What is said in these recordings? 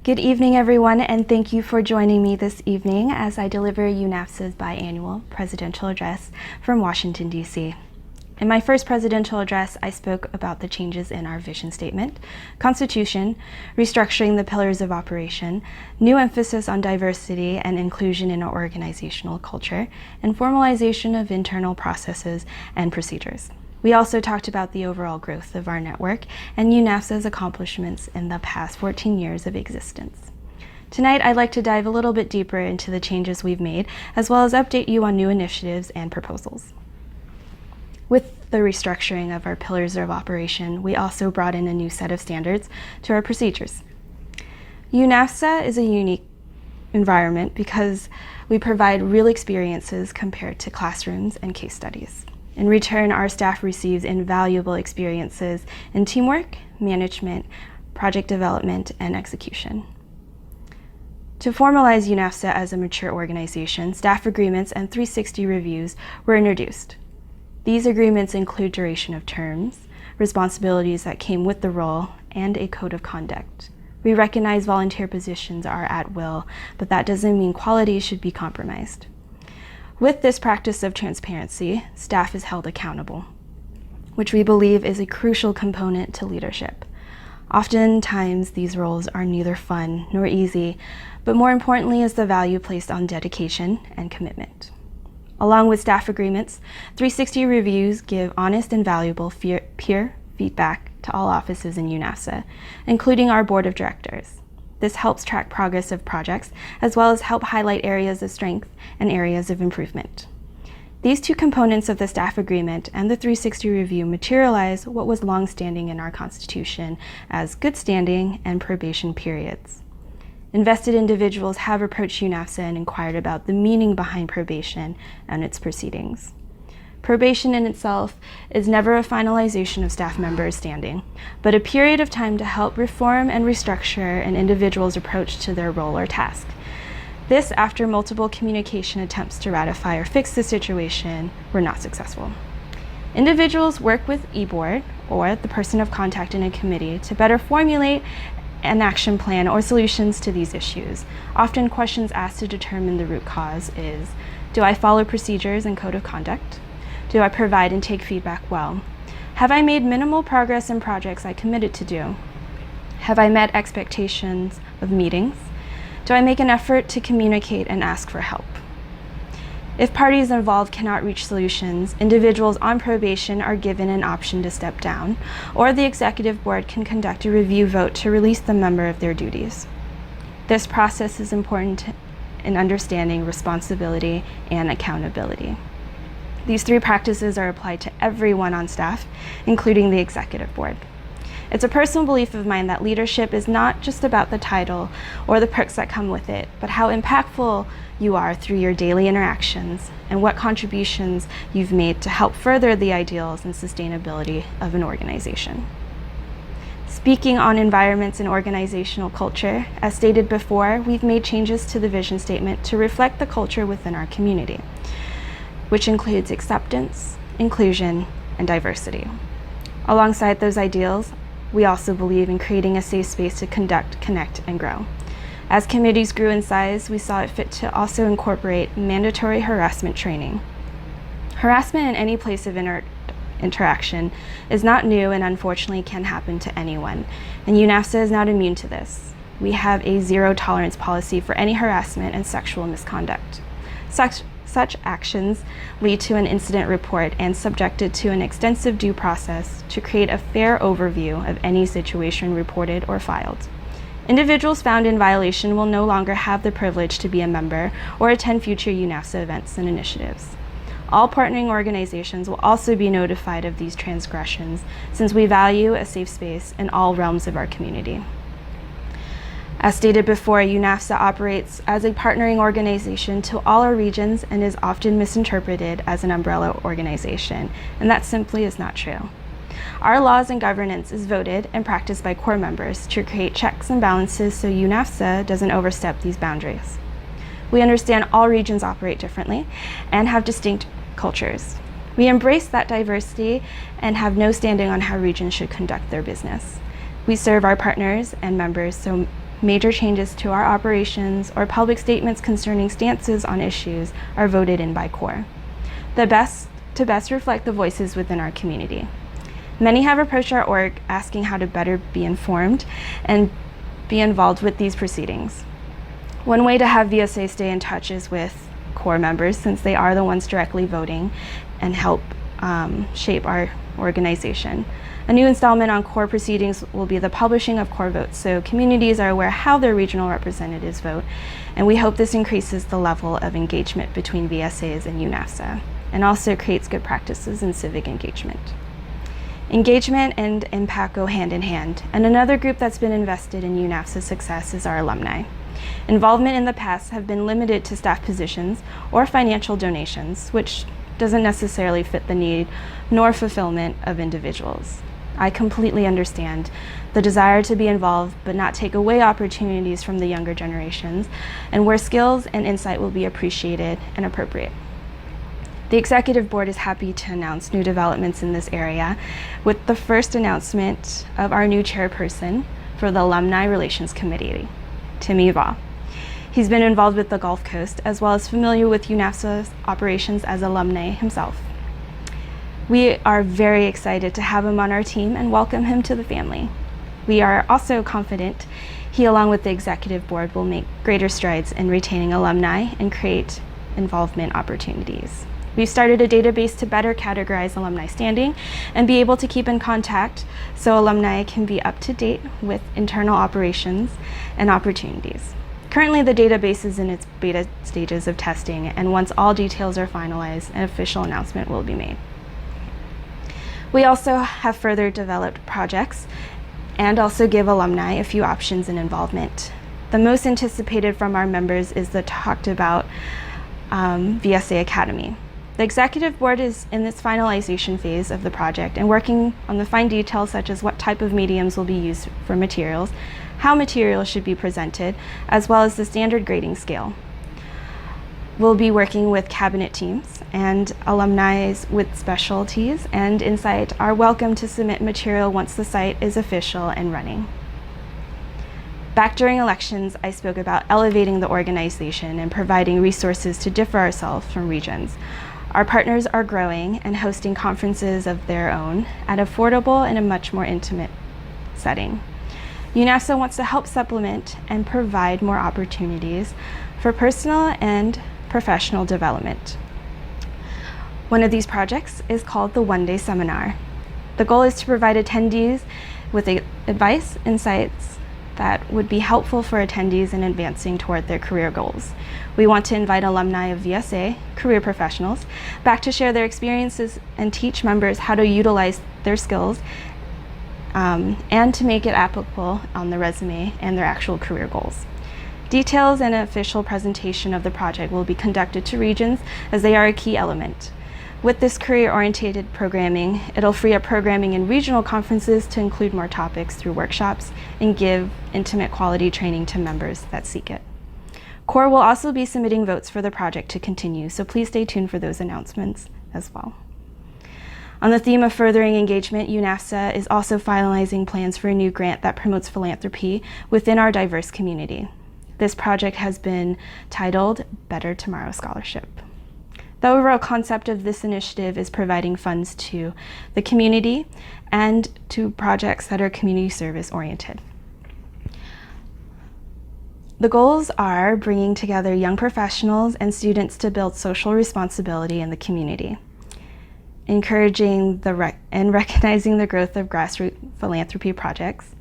Good evening, everyone, and thank you for joining me this evening as I deliver UNAVSA's biannual presidential address from Washington, D.C. In my first presidential address, I spoke about the changes in our vision statement, constitution, restructuring the pillars of operation, new emphasis on diversity and inclusion in our organizational culture, and formalization of internal processes and procedures. We also talked about the overall growth of our network and UNAVSA's accomplishments in the past 14 years of existence. Tonight, I'd like to dive a little bit deeper into the changes we've made, as well as update you on new initiatives and proposals. With the restructuring of our pillars of operation, we also brought in a new set of standards to our procedures. UNAVSA is a unique environment because we provide real experiences compared to classrooms and case studies. In return, our staff receives invaluable experiences in teamwork, management, project development, and execution. To formalize UNAVSA as a mature organization, staff agreements and 360 reviews were introduced. These agreements include duration of terms, responsibilities that came with the role, and a code of conduct. We recognize volunteer positions are at will, but that doesn't mean quality should be compromised. With this practice of transparency, staff is held accountable, which we believe is a crucial component to leadership. Oftentimes, these roles are neither fun nor easy, but more importantly is the value placed on dedication and commitment. Along with staff agreements, 360 reviews give honest and valuable peer feedback to all offices in UNAVSA, including our board of directors. This helps track progress of projects, as well as help highlight areas of strength and areas of improvement. These two components of the staff agreement and the 360 review materialize what was long-standing in our Constitution as good standing and probation periods. Invested individuals have approached UNAVSA and inquired about the meaning behind probation and its proceedings. Probation in itself is never a finalization of staff members' standing, but a period of time to help reform and restructure an individual's approach to their role or task. This after multiple communication attempts to ratify or fix the situation were not successful. Individuals work with eBoard, or the person of contact in a committee, to better formulate an action plan or solutions to these issues. Often questions asked to determine the root cause is, do I follow procedures and code of conduct? Do I provide and take feedback well? Have I made minimal progress in projects I committed to do? Have I met expectations of meetings? Do I make an effort to communicate and ask for help? If parties involved cannot reach solutions, individuals on probation are given an option to step down, or the executive board can conduct a review vote to release the member of their duties. This process is important in understanding responsibility and accountability. These three practices are applied to everyone on staff, including the executive board. It's a personal belief of mine that leadership is not just about the title or the perks that come with it, but how impactful you are through your daily interactions and what contributions you've made to help further the ideals and sustainability of an organization. Speaking on environments and organizational culture, as stated before, we've made changes to the vision statement to reflect the culture within our community, which includes acceptance, inclusion, and diversity. Alongside those ideals, we also believe in creating a safe space to conduct, connect, and grow. As committees grew in size, we saw it fit to also incorporate mandatory harassment training. Harassment in any place of interaction is not new and unfortunately can happen to anyone, and UNAVSA is not immune to this. We have a zero-tolerance policy for any harassment and sexual misconduct. Such actions lead to an incident report and subjected to an extensive due process to create a fair overview of any situation reported or filed. Individuals found in violation will no longer have the privilege to be a member or attend future UNAVSA events and initiatives. All partnering organizations will also be notified of these transgressions, since we value a safe space in all realms of our community. As stated before, UNAVSA operates as a partnering organization to all our regions and is often misinterpreted as an umbrella organization, and that simply is not true. Our laws and governance is voted and practiced by core members to create checks and balances so UNAVSA doesn't overstep these boundaries. We understand all regions operate differently and have distinct cultures. We embrace that diversity and have no standing on how regions should conduct their business. We serve our partners and members so major changes to our operations, or public statements concerning stances on issues are voted in by CORE, to best reflect the voices within our community. Many have approached our org asking how to better be informed and be involved with these proceedings. One way to have VSA stay in touch is with CORE members, since they are the ones directly voting and help shape our organization. A new installment on CORE proceedings will be the publishing of CORE votes, so communities are aware how their regional representatives vote, and we hope this increases the level of engagement between VSAs and UNAVSA, and also creates good practices in civic engagement. Engagement and impact go hand in hand, and another group that's been invested in UNAVSA's success is our alumni. Involvement in the past have been limited to staff positions or financial donations, which doesn't necessarily fit the need nor fulfillment of individuals. I completely understand the desire to be involved but not take away opportunities from the younger generations, and where skills and insight will be appreciated and appropriate. The Executive Board is happy to announce new developments in this area, with the first announcement of our new chairperson for the Alumni Relations Committee, Timmy Va. He's been involved with the Gulf Coast, as well as familiar with UNAVSA's operations as alumni himself. We are very excited to have him on our team and welcome him to the family. We are also confident he, along with the Executive Board, will make greater strides in retaining alumni and create involvement opportunities. We've started a database to better categorize alumni standing and be able to keep in contact so alumni can be up to date with internal operations and opportunities. Currently, the database is in its beta stages of testing, and once all details are finalized, an official announcement will be made. We also have further developed projects and also give alumni a few options in involvement. The most anticipated from our members is the talked about VSA Academy. The Executive Board is in this finalization phase of the project and working on the fine details such as what type of mediums will be used for materials, how materials should be presented, as well as the standard grading scale. We'll be working with cabinet teams, and alumni with specialties and insight are welcome to submit material once the site is official and running. Back during elections, I spoke about elevating the organization and providing resources to differ ourselves from regions. Our partners are growing and hosting conferences of their own at affordable and a much more intimate setting. UNAVSA wants to help supplement and provide more opportunities for personal and professional development. One of these projects is called the One-Day Seminar. The goal is to provide attendees with advice, insights that would be helpful for attendees in advancing toward their career goals. We want to invite alumni of VSA, career professionals, back to share their experiences and teach members how to utilize their skills and to make it applicable on the resume and their actual career goals. Details and official presentation of the project will be conducted to regions as they are a key element. With this career-oriented programming, it'll free up programming in regional conferences to include more topics through workshops and give intimate quality training to members that seek it. CORE will also be submitting votes for the project to continue, so please stay tuned for those announcements as well. On the theme of furthering engagement, UNAVSA is also finalizing plans for a new grant that promotes philanthropy within our diverse community. This project has been titled Better Tomorrow Scholarship. The overall concept of this initiative is providing funds to the community and to projects that are community service oriented. The goals are bringing together young professionals and students to build social responsibility in the community, encouraging and recognizing the growth of grassroots philanthropy projects,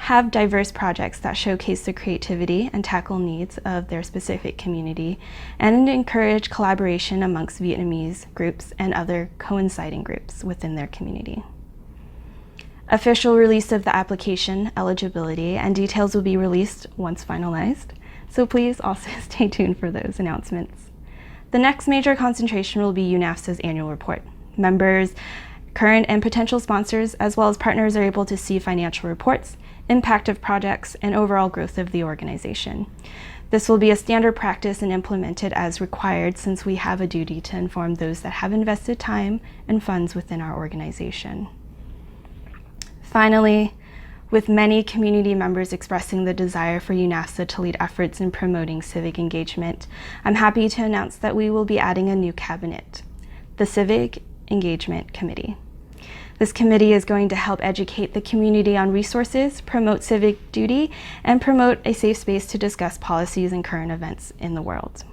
have diverse projects that showcase the creativity and tackle needs of their specific community, and encourage collaboration amongst Vietnamese groups and other coinciding groups within their community. Official release of the application, eligibility, and details will be released once finalized, so please also stay tuned for those announcements. The next major concentration will be UNAVSA's annual report. Members, current and potential sponsors, as well as partners are able to see financial reports, impact of projects, and overall growth of the organization. This will be a standard practice and implemented as required, since we have a duty to inform those that have invested time and funds within our organization. Finally, with many community members expressing the desire for UNAVSA to lead efforts in promoting civic engagement, I'm happy to announce that we will be adding a new cabinet, the Civic Engagement Committee. This committee is going to help educate the community on resources, promote civic duty, and promote a safe space to discuss policies and current events in the world.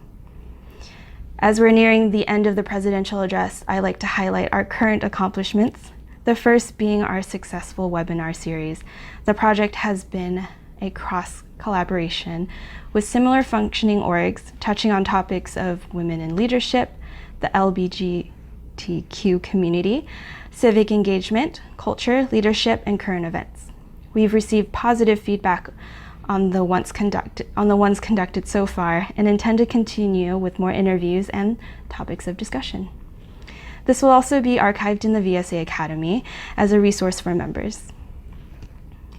As we're nearing the end of the presidential address, I'd like to highlight our current accomplishments, the first being our successful webinar series. The project has been a cross-collaboration with similar functioning orgs touching on topics of women in leadership, the LGBTQ community, civic engagement, culture, leadership, and current events. We've received positive feedback on the ones conducted so far and intend to continue with more interviews and topics of discussion. This will also be archived in the VSA Academy as a resource for members.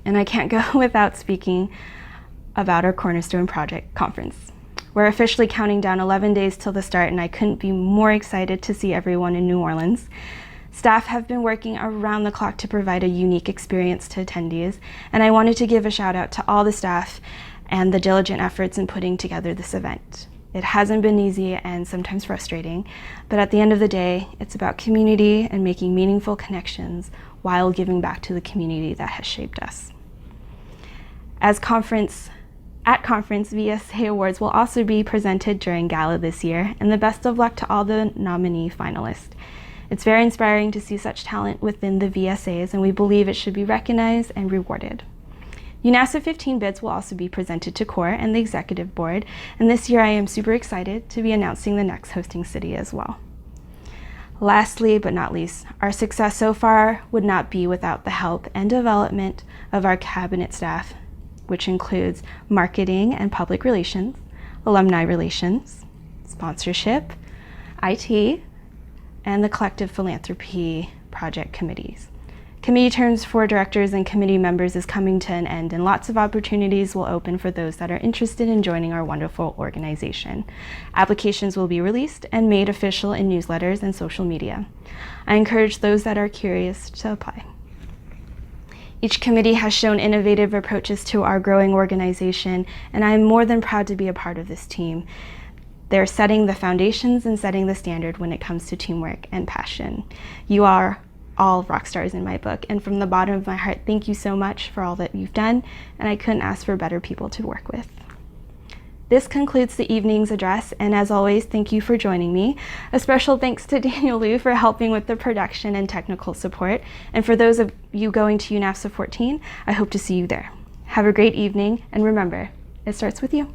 And I can't go without speaking about our Cornerstone Project conference. We're officially counting down 11 days till the start, and I couldn't be more excited to see everyone in New Orleans. Staff have been working around the clock to provide a unique experience to attendees, and I wanted to give a shout out to all the staff and the diligent efforts in putting together this event. It hasn't been easy and sometimes frustrating, but at the end of the day, it's about community and making meaningful connections while giving back to the community that has shaped us. At conference, VSA Awards will also be presented during Gala this year, and the best of luck to all the nominee finalists. It's very inspiring to see such talent within the VSAs, and we believe it should be recognized and rewarded. UNAVSA 15 bids will also be presented to CORE and the Executive Board, and this year I am super excited to be announcing the next hosting city as well. Lastly, but not least, our success so far would not be without the help and development of our cabinet staff, which includes marketing and public relations, alumni relations, sponsorship, IT, and the Collective Philanthropy Project committees. Committee terms for directors and committee members is coming to an end, and lots of opportunities will open for those that are interested in joining our wonderful organization. Applications will be released and made official in newsletters and social media. I encourage those that are curious to apply. Each committee has shown innovative approaches to our growing organization, and I am more than proud to be a part of this team. They're setting the foundations and setting the standard when it comes to teamwork and passion. You are all rock stars in my book, and from the bottom of my heart, thank you so much for all that you've done, and I couldn't ask for better people to work with. This concludes the evening's address, and as always, thank you for joining me. A special thanks to Daniel Liu for helping with the production and technical support, and for those of you going to UNAVSA 14, I hope to see you there. Have a great evening, and remember, it starts with you.